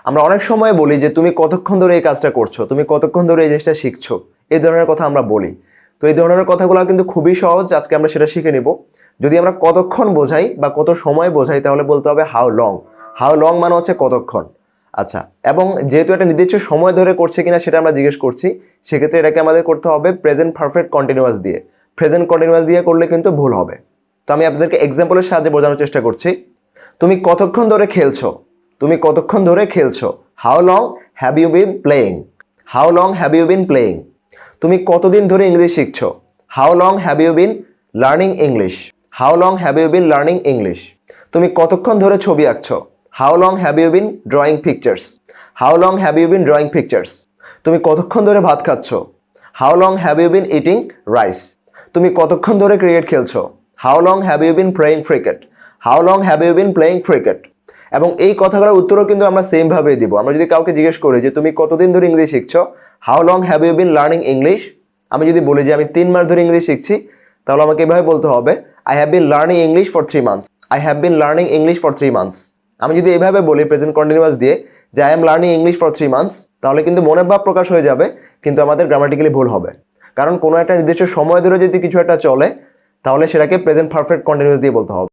আমরা অনেক সময় বলি যে তুমি কতক্ষণ ধরে এই কাজটা করছো, তুমি কতক্ষণ ধরে এই জিনিসটা শিখছো, এই ধরনের কথা আমরা বলি। তো এই ধরনের কথাগুলো কিন্তু খুবই সহজ, আজকে আমরা সেটা শিখে নিব। যদি আমরা কতক্ষণ বোঝাই বা কত সময় বোঝাই তাহলে বলতে হবে হাউ লং। হাউ লং মানে হচ্ছে কতক্ষণ। আচ্ছা, এবং যেহেতু একটা নির্দিষ্ট সময় ধরে করছে কিনা সেটা আমরা জিজ্ঞেস করছি, সেক্ষেত্রে এটাকে আমাদের করতে হবে প্রেজেন্ট পারফেক্ট কন্টিনিউয়াস দিয়ে। প্রেজেন্ট কন্টিনিউয়াস দিয়ে করলে কিন্তু ভুল হবে। তো আমি আপনাদেরকে এক্সাম্পলের সাহায্যে বোঝানোর চেষ্টা করছি। তুমি কতক্ষণ ধরে খেলছো, তুমি কতক্ষণ ধরে খেলছো। How long have you been playing, how long have you been playing. তুমি কতদিন ধরে ইংলিশ শিখছো, how long have you been learning English, how long have you been learning English. তুমি কতক্ষণ ধরে ছবি আঁকছো, how long have you been drawing pictures, how long have you been drawing pictures. তুমি কতক্ষণ ধরে ভাত খাচ্ছো, how long have you been eating rice. তুমি কতক্ষণ ধরে ক্রিকেট খেলছো, how long have you been playing cricket, how long have you been playing cricket. এবং এই কথাগুলোর উত্তরও কিন্তু আমরা সেমভাবেই দিব। আমরা যদি কাউকে জিজ্ঞেস করি যে তুমি কতদিন ধরে ইংলিশ শিখছো, how long have you been learning English. আমি যদি বলি যে আমি 3 মাস ধরে ইংলিশ শিখছি, তাহলে আমাকে এভাবে বলতে হবে I have been learning English for 3 months, I have been learning English for 3 months. আমি যদি এভাবে বলি প্রেজেন্ট কন্টিনিউয়াস দিয়ে যে I am learning English for 3 months, তাহলে কিন্তু মনের ভাব প্রকাশ হয়ে যাবে, কিন্তু আমাদের গ্রামাটিক্যালি ভুল হবে। কারণ কোনো একটা নির্দিষ্ট সময় ধরে যদি কিছু একটা চলে, তাহলে সেটাকে প্রেজেন্ট পারফেক্ট কন্টিনিউয়াস দিয়ে বলতে হবে।